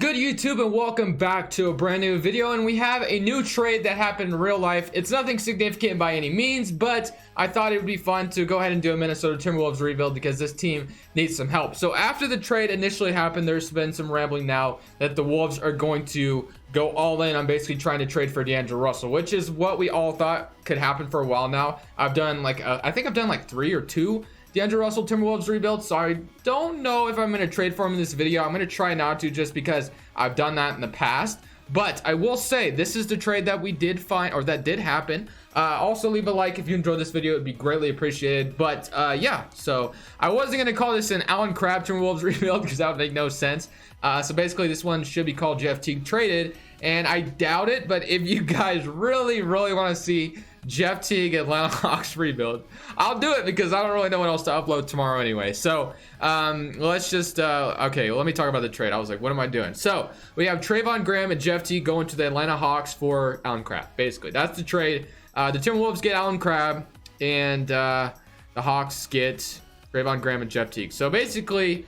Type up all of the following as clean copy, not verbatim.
good, YouTube, and welcome back to a brand new video. And we have a new trade that happened in real life. It's nothing significant by any means, but I thought it would be fun to go ahead and do a Minnesota Timberwolves rebuild because this team needs some help. So after the trade initially happened, there's been some rambling now that the Wolves are going to go all in on basically trying to trade for D'Angelo Russell, which is what we all thought could happen for a while now. I've done I think I've done like 3 or 2 D'Angelo Russell Timberwolves rebuild, so I don't know if I'm going to trade for him in this video. I'm going to try not to, just because I've done that in the past. But I will say this is the trade that we did find, or that did happen. Also leave a like if you enjoyed this video. It'd be greatly appreciated. But yeah, so I wasn't going to call this an Allen Crabbe Timberwolves rebuild because that would make no sense. So basically this one should be called Jeff Teague traded, and I doubt it. But if you guys really want to see Jeff Teague Atlanta Hawks rebuild, I'll do it because I don't really know what else to upload tomorrow anyway. So let's just okay, let me talk about the trade. I was like, what am I doing? So we have Trayvon Graham and Jeff Teague going to the Atlanta Hawks for Allen Crabbe. Basically that's the trade. The Timberwolves get Allen Crabbe, and the Hawks get Trayvon Graham and Jeff Teague. So basically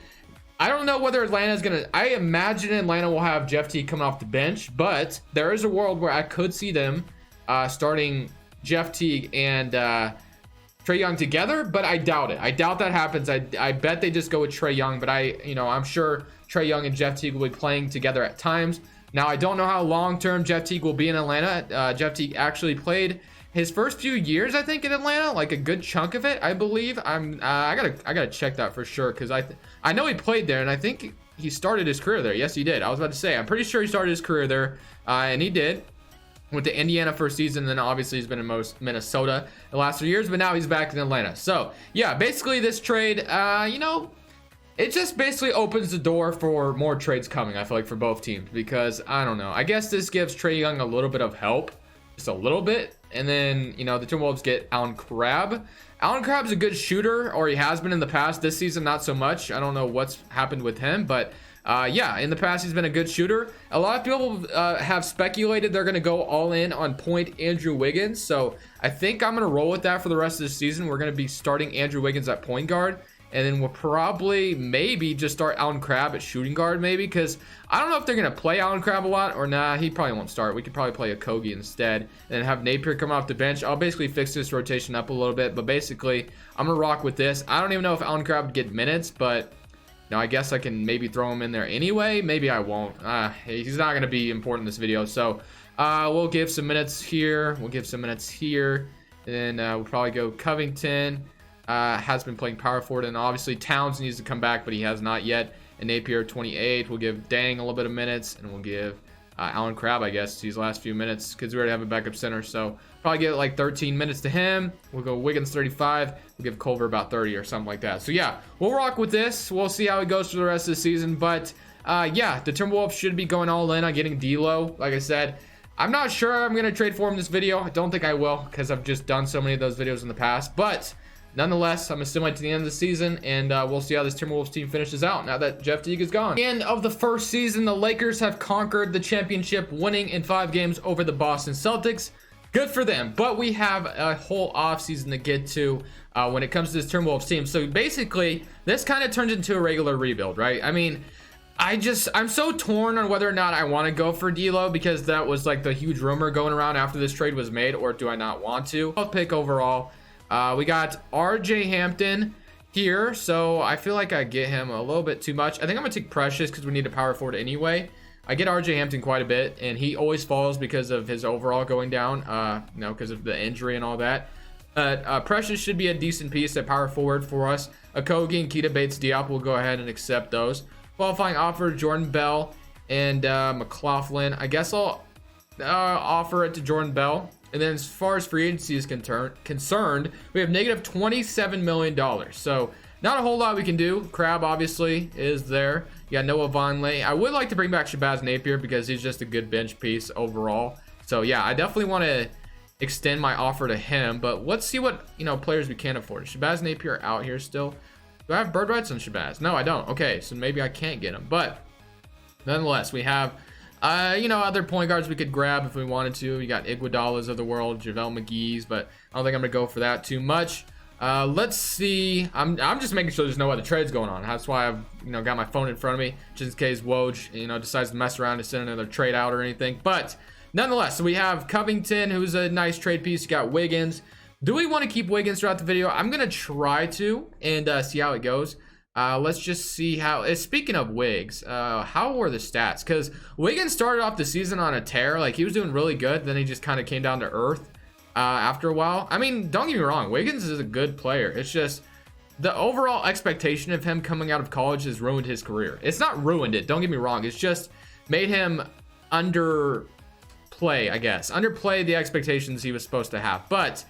I don't know whether Atlanta's gonna, I imagine Atlanta will have Jeff Teague coming off the bench, but there is a world where I could see them starting Jeff Teague and Trae Young together, but I doubt it. I doubt that happens. I bet they just go with Trae Young, but I'm sure Trae Young and Jeff Teague will be playing together at times. Now I don't know how long-term Jeff Teague will be in Atlanta. Jeff Teague actually played his first few years, I think, in Atlanta, like a good chunk of it, I believe. I gotta check that for sure, because I know he played there, and I think he started his career there. Yes, he did. I was about to say, I'm pretty sure he started his career there, and he did. Went to Indiana for a season, and then obviously he's been in Minnesota the last 3 years, but now he's back in Atlanta. So yeah, basically this trade, it just basically opens the door for more trades coming, I feel like, for both teams, because I don't know, I guess this gives Trae Young a little bit of help, just a little bit. And then, the Timberwolves get Allen Crabbe. Allen Crabbe's a good shooter, or he has been in the past. This season, not so much. I don't know what's happened with him, but yeah, in the past, he's been a good shooter. A lot of people have speculated they're going to go all in on point Andrew Wiggins. So I think I'm going to roll with that for the rest of the season. We're going to be starting Andrew Wiggins at point guard. And then we'll probably maybe just start Allen Crabbe at shooting guard, maybe, because I don't know if they're going to play Allen Crabbe a lot, or nah, he probably won't start. We could probably play a Kogi instead and then have Napier come off the bench. I'll basically fix this rotation up a little bit, but basically I'm going to rock with this. I don't even know if Allen Crabbe would get minutes, but I guess I can maybe throw him in there anyway. Maybe I won't. He's not going to be important in this video, so we'll give some minutes here. We'll give some minutes here, and then we'll probably go Covington. Has been playing power forward, and obviously Towns needs to come back, but he has not yet. And Napier 28. We'll give Dang a little bit of minutes, and we'll give Allen Crabbe, I guess, these last few minutes, because we already have a backup center. So probably get like 13 minutes to him. We'll go Wiggins 35. We'll give Culver about 30 or something like that. So yeah, we'll rock with this. We'll see how it goes for the rest of the season. But yeah, the Timberwolves should be going all in on getting D'Lo. Like I said, I'm not sure I'm gonna trade for him this video. I don't think I will, because I've just done so many of those videos in the past. But nonetheless, I'm assuming to the end of the season, and we'll see how this Timberwolves team finishes out now that Jeff Teague is gone. End of the first season, the Lakers have conquered the championship, winning in 5 games over the Boston Celtics. Good for them, but we have a whole offseason to get to when it comes to this Timberwolves team. So basically, this kind of turns into a regular rebuild, right? I mean, I'm so torn on whether or not I want to go for D'Lo, because that was like the huge rumor going around after this trade was made, or do I not want to? I'll pick overall. We got RJ Hampton here, so I feel like I get him a little bit too much. I think I'm gonna take Precious because we need a power forward anyway. I get RJ Hampton quite a bit, and he always falls because of his overall going down, because of the injury and all that. Precious should be a decent piece at power forward for us. Okogie and Keita Bates-Diop will go ahead and accept those. Qualifying offer, Jordan Bell and McLaughlin. I guess I'll offer it to Jordan Bell. And then as far as free agency is concerned, we have negative $27 million. So not a whole lot we can do. Crabbe obviously is there. You got Noah Vonleh. I would like to bring back Shabazz Napier because he's just a good bench piece overall. So yeah, I definitely want to extend my offer to him. But let's see what players we can afford. Is Shabazz Napier out here still? Do I have bird rights on Shabazz? No, I don't. Okay, so maybe I can't get him. But nonetheless, we have other point guards we could grab if we wanted to. You got Iguodala's of the world, JaVale McGee's, but I don't think I'm gonna go for that too much. Let's see. I'm just making sure there's no other trades going on. That's why I've got my phone in front of me, just in case Woj decides to mess around and send another trade out or anything. But nonetheless, so we have Covington, who's a nice trade piece. You got Wiggins. Do we want to keep Wiggins throughout the video? I'm gonna try to and see how it goes. Let's just see how. Speaking of Wiggs, how were the stats? Because Wiggins started off the season on a tear. Like, he was doing really good, then he just kind of came down to earth after a while. I mean, don't get me wrong, Wiggins is a good player. It's just the overall expectation of him coming out of college has ruined his career. It's not ruined it, don't get me wrong. It's just made him underplay, I guess. Underplay the expectations he was supposed to have. But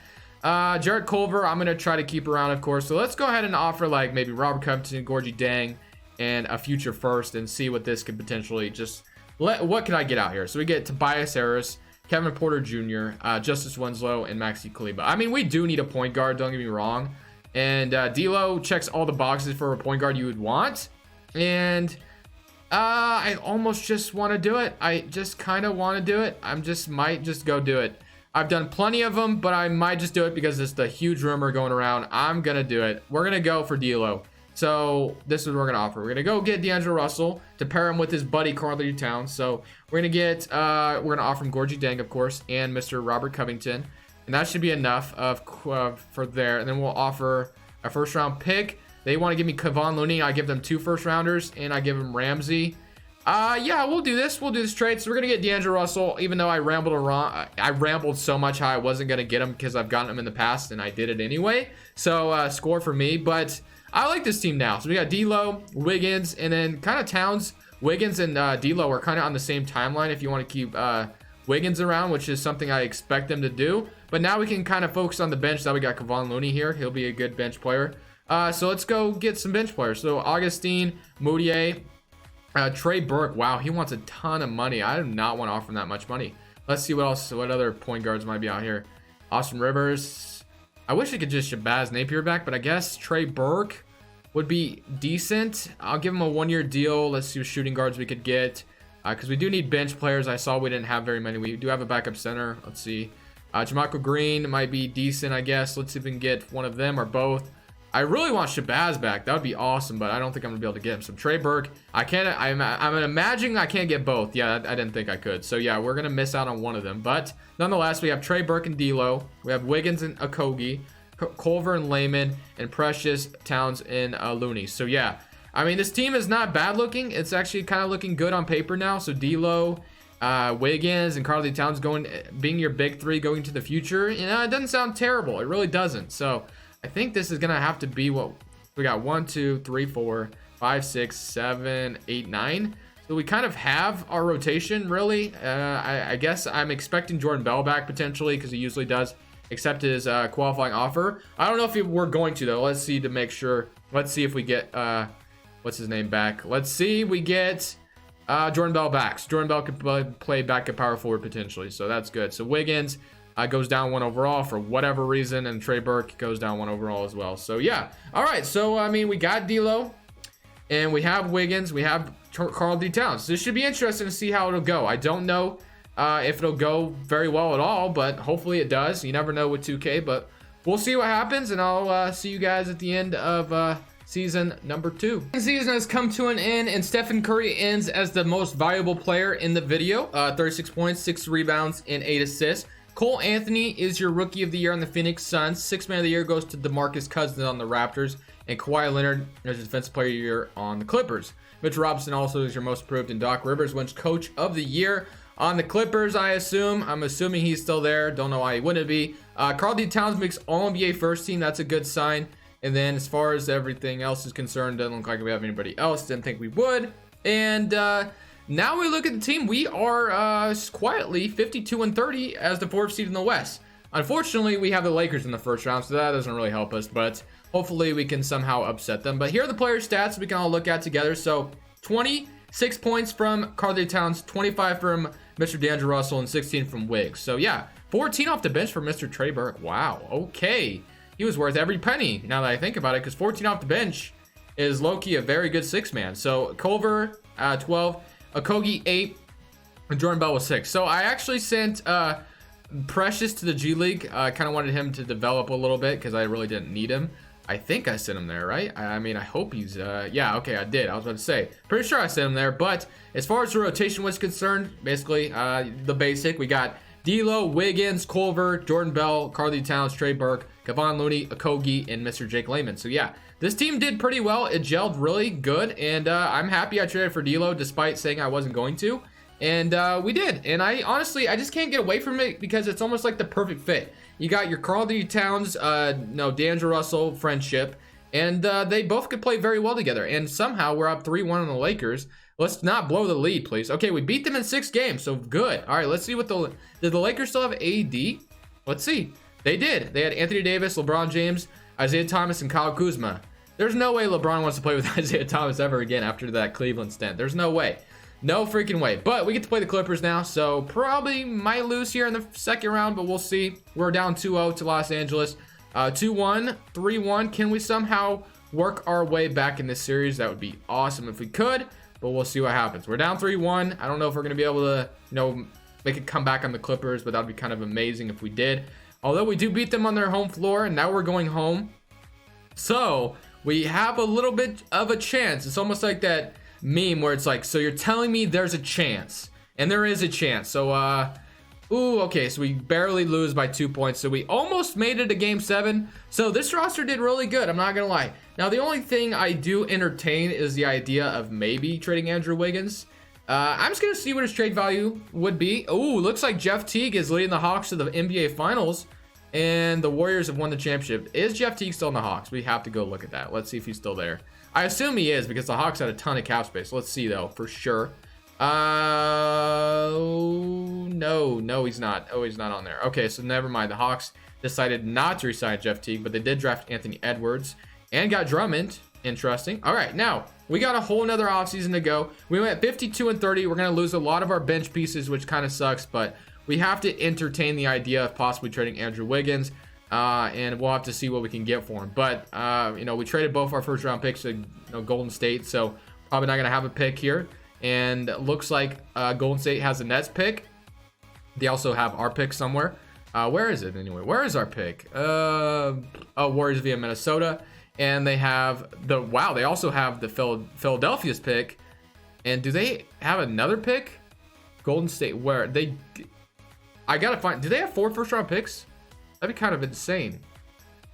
Jarrett Culver, I'm going to try to keep around, of course. So let's go ahead and offer, like, maybe Robert Covington, Gorgie Dang, and a future first, and see what this could potentially just... What can I get out here? So we get Tobias Harris, Kevin Porter Jr., Justice Winslow, and Maxi Kleber. I mean, we do need a point guard, don't get me wrong. And D'Lo checks all the boxes for a point guard you would want. And I almost just want to do it. I just kind of want to do it. Might just go do it. I've done plenty of them, but I might just do it because it's the huge rumor going around. I'm going to do it. We're going to go for D'Lo. So this is what we're going to offer. We're going to go get D'Angelo Russell to pair him with his buddy Karl-Anthony Towns. So we're going to get, we're going to offer him Gorgie Dang, of course, and Mr. Robert Covington. And that should be enough for there. And then we'll offer a first round pick. They want to give me Kevon Looney. I give them 2 first rounders, and I give them Ramsey. Yeah, we'll do this. We'll do this trade. So we're gonna get D'Angelo Russell, even though I rambled so much how I wasn't gonna get him because I've gotten him in the past and I did it anyway. So score for me. But I like this team now. So we got D'Lo, Wiggins, and then kind of Towns. Wiggins and D'Lo are kind of on the same timeline if you want to keep Wiggins around, which is something I expect them to do. But now we can kind of focus on the bench. Now we got Kevon Looney here. He'll be a good bench player. So let's go get some bench players. So Augustine, Moutier, Trey Burke. Wow, he wants a ton of money. I do not want to offer him that much money. Let's see what other point guards might be out here. Austin Rivers. I wish I could just Shabazz Napier back, but I guess Trey Burke would be decent. I'll give him a 1-year deal. Let's see what shooting guards we could get, because we do need bench players. I saw we didn't have very many. We do have a backup center. Let's see. Jermichael Green might be decent, I guess. Let's see if we can get one of them or both. I really want Shabazz back. That would be awesome, but I don't think I'm gonna be able to get him. So Trey Burke, I'm imagining I can't get both. Yeah, I didn't think I could. So yeah, we're gonna miss out on one of them. But nonetheless, we have Trey Burke and D'Lo. We have Wiggins and Okogie, Culver and Layman, and Precious, Towns, and Looney. So yeah, I mean, this team is not bad looking. It's actually kind of looking good on paper now. So D'Lo, Wiggins, and Karl-Anthony Towns being your big 3 going to the future. It doesn't sound terrible. It really doesn't. So I think this is gonna have to be what we got. 1, 2, 3, 4, 5, 6, 7, 8, 9. So we kind of have our rotation, really. I guess I'm expecting Jordan Bell back potentially, because he usually does accept his qualifying offer. I don't know if we're going to, though. Let's see to make sure. Let's see if we get what's his name back. Let's see, we get Jordan Bell back. So Jordan Bell could play back at power forward potentially, so that's good. So Wiggins goes down 1 overall for whatever reason, and Trey Burke goes down 1 overall as well. So yeah, all right. So I mean, we got D'Lo, and we have Wiggins, we have Karl-Anthony Towns. This should be interesting to see how it'll go. I don't know if it'll go very well at all, but hopefully it does. You never know with 2K, but we'll see what happens, and I'll see you guys at the end of season number 2. The season has come to an end, and Stephen Curry ends as the most valuable player in the video. 36 points, 6 rebounds, and 8 assists. Cole Anthony is your Rookie of the Year on the Phoenix Suns. 6th Man of the Year goes to DeMarcus Cousins on the Raptors. And Kawhi Leonard is Defensive Player of the Year on the Clippers. Mitch Robinson also is your Most Improved, and Doc Rivers wins Coach of the Year on the Clippers, I assume. I'm assuming he's still there. Don't know why he wouldn't be. Karl-Anthony Towns makes All-NBA First Team. That's a good sign. And then as far as everything else is concerned, doesn't look like we have anybody else. Didn't think we would. And now we look at the team. We are quietly 52-30 as the 4th seed in the West. Unfortunately, we have the Lakers in the first round, so that doesn't really help us, but hopefully we can somehow upset them. But here are the player stats we can all look at together. So 26 points from Karl-Anthony Towns, 25 from Mr. D'Angelo Russell, and 16 from Wiggs. So yeah, 14 off the bench for Mr. Trey Burke. Wow, okay. He was worth every penny now that I think about it, because 14 off the bench is low-key a very good 6-man. So Culver, 12, Okogie 8, and Jordan Bell was 6. So I actually sent Precious to the G League. I kind of wanted him to develop a little bit because I really didn't need him. I think I sent him there, right? I mean, I hope he's, yeah, okay, I did. I was about to say, pretty sure I sent him there. But as far as the rotation was concerned, basically, the basic, we got D'Lo, Wiggins, Culver, Jordan Bell, Karl-Anthony Towns, Trey Burke, Kevon Looney, Okogie, and Mr. Jake Layman. So yeah, this team did pretty well. It gelled really good, and I'm happy I traded for D'Lo despite saying I wasn't going to. And we did. And I honestly, I just can't get away from it because it's almost like the perfect fit. You got your Karl-Anthony Towns, D'Angelo Russell friendship, and they both could play very well together. And somehow we're up 3-1 on the Lakers. Let's not blow the lead, please. Okay, we beat them in 6 games, so good. All right, let's see what did the Lakers still have AD? Let's see. They did. They had Anthony Davis, LeBron James, Isaiah Thomas, and Kyle Kuzma. There's no way LeBron wants to play with Isaiah Thomas ever again after that Cleveland stint. There's no way. No freaking way. But we get to play the Clippers now, so probably might lose here in the second round, but we'll see. We're down 2-0 to Los Angeles. 2-1, 3-1. Can we somehow work our way back in this series? That would be awesome if we could, but we'll see what happens. We're down 3-1. I don't know if we're going to be able to, make a comeback on the Clippers, but that would be kind of amazing if we did. Although we do beat them on their home floor, and now we're going home. So we have a little bit of a chance. It's almost like that meme where it's like, so you're telling me there's a chance, and there is a chance. So okay, so we barely lose by 2 points, so we almost made it to game 7. So this roster did really good, I'm not gonna lie. Now the only thing I do entertain is the idea of maybe trading Andrew Wiggins. I'm just gonna see what his trade value would be. Looks like Jeff Teague is leading the Hawks to the NBA Finals, and the Warriors have won the championship. Is Jeff Teague still in the Hawks? We have to go look at that. Let's see if he's still there. I assume he is because the Hawks had a ton of cap space. Let's see though, for sure. No, he's not. Oh, he's not on there. Okay, so never mind. The Hawks decided not to resign Jeff Teague, but they did draft Anthony Edwards and got Drummond. Interesting. All right, now we got a whole nother offseason to go. We went 52-30. We're gonna lose a lot of our bench pieces, which kind of sucks, but we have to entertain the idea of possibly trading Andrew Wiggins. And we'll have to see what we can get for him. But we traded both our first round picks to Golden State, so probably not gonna have a pick here. And it looks like Golden State has the Nets pick. They also have our pick somewhere. Where is it anyway? Where is our pick? Warriors via Minnesota. And they have they also have the Philadelphia's pick. And do they have another pick? Golden State, where I gotta find, do they have 4 first round picks? That'd be kind of insane.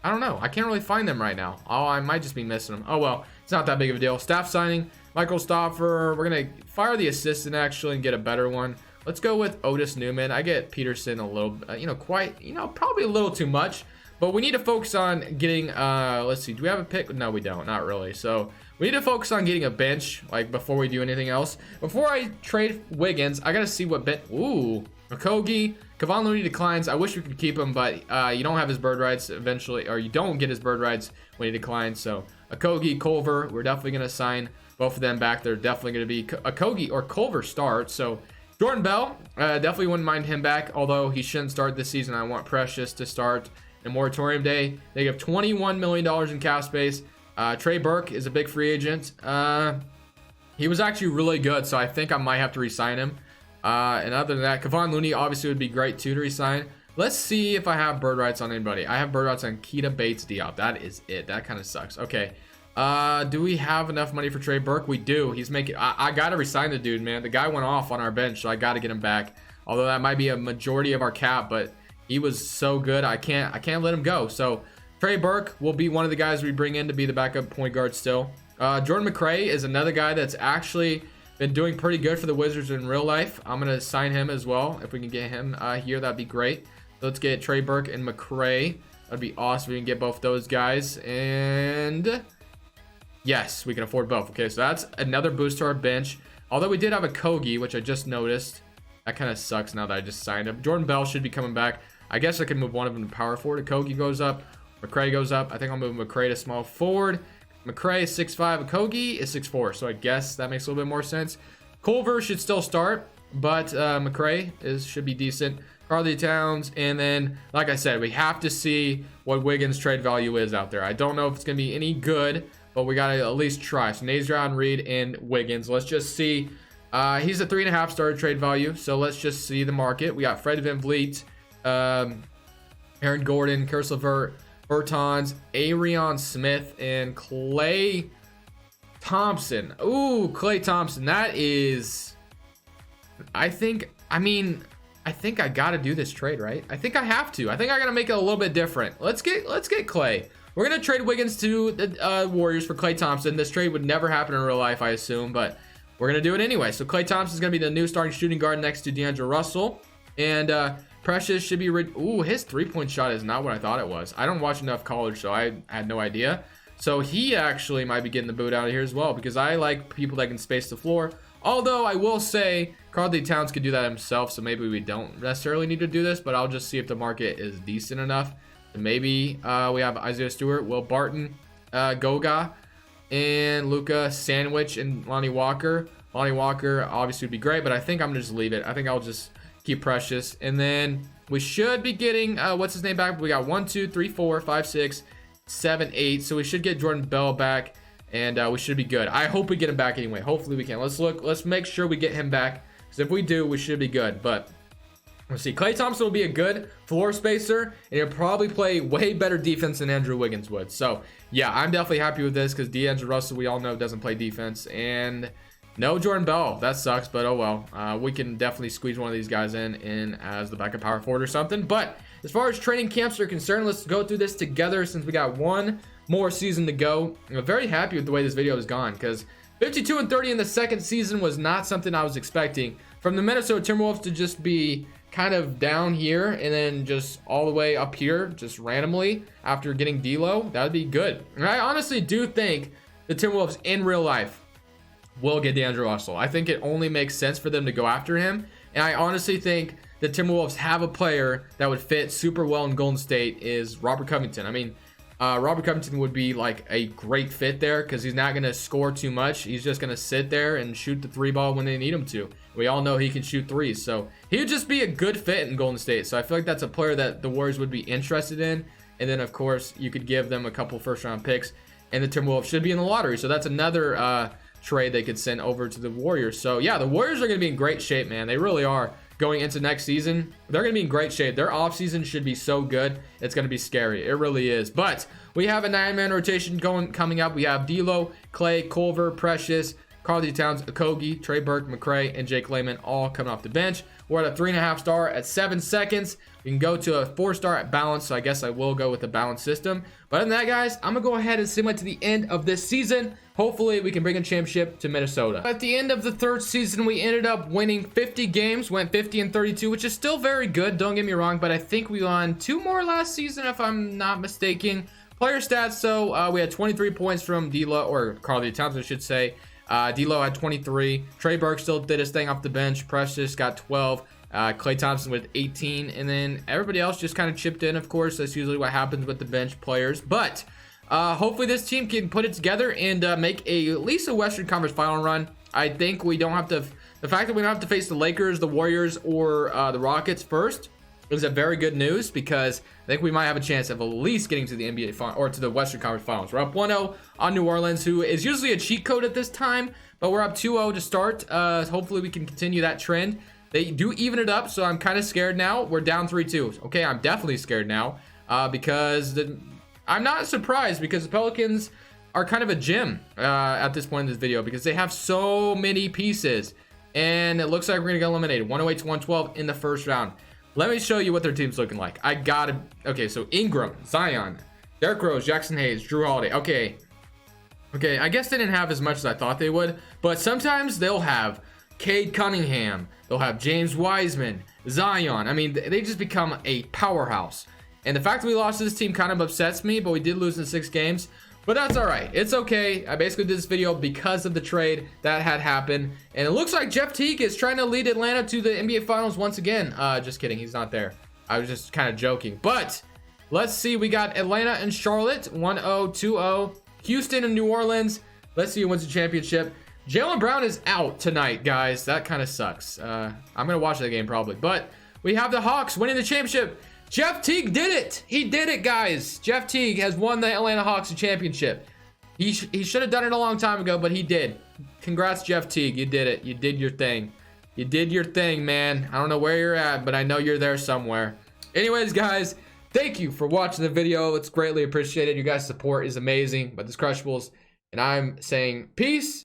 I don't know. I can't really find them right now. Oh, I might just be missing them. Oh, well, it's not that big of a deal. Staff signing, Michael Stoffer. We're going to fire the assistant, actually, and get a better one. Let's go with Otis Newman. I get Peterson a little, probably a little too much. But we need to focus on getting, let's see. Do we have a pick? No, we don't. Not really. So we need to focus on getting a bench, before we do anything else. Before I trade Wiggins, I got to see what Okogie. Kevon Looney declines. I wish we could keep him, but you don't have his bird rights eventually, or you don't get his bird rights when he declines. So Okogie, Culver, we're definitely going to sign both of them back. They're definitely going to be Okogie or Culver start. So Jordan Bell, definitely wouldn't mind him back, although he shouldn't start this season. I want Precious to start in moratorium day. They have $21 million in cap space. Trey Burke is a big free agent. He was actually really good, so I think I might have to re-sign him. And other than that, Kevon Looney obviously would be great too to resign. Let's see if I have bird rights on anybody. I have bird rights on Keita Bates-Diop. That is it. That kind of sucks. Okay. Do we have enough money for Trey Burke? We do. He's making. I gotta resign the dude, man. The guy went off on our bench, so I gotta get him back. Although that might be a majority of our cap, but he was so good. I can't let him go. So Trey Burke will be one of the guys we bring in to be the backup point guard still. Jordan McRae is another guy that's actually been doing pretty good for the Wizards in real life. I'm going to sign him as well. If we can get him here, that'd be great. So let's get Trey Burke and McRae. That'd be awesome if we can get both those guys. And yes, we can afford both. Okay, so that's another boost to our bench. Although we did have a Okogie, which I just noticed. That kind of sucks now that I just signed him. Jordan Bell should be coming back. I guess I can move one of them to power forward. Okogie goes up. McRae goes up. I think I'll move McRae to small forward. McRae is 6'5", Okogie is 6'4", so I guess that makes a little bit more sense. Culver should still start, but McRae should be decent. Karl-Anthony Towns, and then, like I said, we have to see what Wiggins' trade value is out there. I don't know if it's going to be any good, but we got to at least try. So Nazarian Reed and Wiggins. Let's just see. He's a 3.5 star trade value, so let's just see the market. We got Fred VanVleet, Aaron Gordon, Karis LeVert, Bertans, Arion Smith, and Klay Thompson. Ooh, Klay Thompson. That is, I think I gotta do this trade, right? I think I have to. I think I gotta make it a little bit different. Let's get Klay. We're gonna trade Wiggins to the Warriors for Klay Thompson. This trade would never happen in real life, I assume, but we're gonna do it anyway. So Klay Thompson is gonna be the new starting shooting guard next to D'Angelo Russell, and Precious should be. Ooh, his 3-point shot is not what I thought it was. I don't watch enough college, so I had no idea. So he actually might be getting the boot out of here as well, because I like people that can space the floor. Although I will say Karl-Anthony Towns could do that himself, so maybe we don't necessarily need to do this, but I'll just see if the market is decent enough. And maybe we have Isaiah Stewart, Will Barton, Goga, and Luka Sandwich, and Lonnie Walker. Lonnie Walker obviously would be great, but I think I'm gonna just leave it. I think I'll just keep Precious, and then we should be getting what's his name back. We got 1 2 3 4 5 6 7 8, so we should get Jordan Bell back, and we should be good. I hope we get him back anyway. Hopefully we can. Let's make sure we get him back, because if we do, we should be good. But let's see. Klay Thompson will be a good floor spacer, and he'll probably play way better defense than Andrew Wiggins would. So yeah, I'm definitely happy with this, because D'Angelo Russell, we all know, doesn't play defense, and no Jordan Bell. That sucks, but oh well. We can definitely squeeze one of these guys in as the backup power forward or something. But as far as training camps are concerned, let's go through this together, since we got one more season to go. I'm very happy with the way this video has gone, because 52-30 in the second season was not something I was expecting. From the Minnesota Timberwolves to just be kind of down here and then just all the way up here just randomly after getting D'Lo, that would be good. And I honestly do think the Timberwolves in real life will get D'Angelo Russell. I think it only makes sense for them to go after him, and I honestly think the Timberwolves have a player that would fit super well in Golden State is Robert Covington. I mean, Robert Covington would be like a great fit there, because he's not going to score too much. He's just going to sit there and shoot the 3-ball when they need him to. We all know he can shoot threes, so he would just be a good fit in Golden State. So I feel like that's a player that the Warriors would be interested in. And then of course you could give them a couple first-round picks, and the Timberwolves should be in the lottery. So that's another trade they could send over to the Warriors. So yeah, the Warriors are going to be in great shape, man. They really are. Going into next season, they're going to be in great shape. Their offseason should be so good. It's going to be scary. It really is. But we have a 9-man rotation coming up. We have D'Lo, Klay, Culver, Precious, Karl-Anthony Towns, Okogie, Trey Burke, McRae, and Jake Layman all coming off the bench. We're at a 3.5 star at 7 seconds. We can go to a 4 star at balance, so I guess I will go with a balanced system. But other than that, guys, I'm going to go ahead and simulate to the end of this season. Hopefully, we can bring a championship to Minnesota. At the end of the third season, we ended up winning 50 games, went 50-32, which is still very good, don't get me wrong, but I think we won 2 more last season, if I'm not mistaken. Player stats, so we had 23 points from D'Lo, or Karl-Anthony Towns, I should say. D'Lo had 23. Trey Burke still did his thing off the bench. Precious got 12. Klay Thompson with 18, and then everybody else just kind of chipped in. Of course, that's usually what happens with the bench players, but hopefully this team can put it together and make at least a Western Conference final run. I think we don't have to, the fact that we don't have to face the Lakers, the Warriors, or the Rockets first is a very good news, because I think we might have a chance of at least getting to the NBA final, or to the Western Conference Finals. We're up 1-0 on New Orleans, who is usually a cheat code at this time, but we're up 2-0 to start. Hopefully we can continue that trend. They do even it up, so I'm kind of scared now. We're down 3-2. Okay, I'm definitely scared now, because I'm not surprised, because the Pelicans are kind of a gym at this point in this video, because they have so many pieces, and it looks like we're gonna get eliminated 108-112 in the first round. Let me show you what their team's looking like. Okay, so Ingram, Zion, Derrick Rose, Jackson Hayes, Drew Holiday. Okay, I guess they didn't have as much as I thought they would, but sometimes they'll have Cade Cunningham, they'll have James Wiseman, Zion. I mean, they just become a powerhouse. And the fact that we lost to this team kind of upsets me, but we did lose in 6 games. But that's all right. It's okay. I basically did this video because of the trade that had happened. And it looks like Jeff Teague is trying to lead Atlanta to the NBA Finals once again. Just kidding. He's not there. I was just kind of joking. But let's see. We got Atlanta and Charlotte. 1-0, 2-0. Houston and New Orleans. Let's see who wins the championship. Jaylen Brown is out tonight, guys. That kind of sucks. I'm going to watch that game probably. But we have the Hawks winning the championship. Jeff Teague did it. He did it, guys. Jeff Teague has won the Atlanta Hawks a championship. He should have done it a long time ago, but he did. Congrats, Jeff Teague. You did it. You did your thing. You did your thing, man. I don't know where you're at, but I know you're there somewhere. Anyways, guys, thank you for watching the video. It's greatly appreciated. You guys' support is amazing. But this Crushables, and I'm saying peace.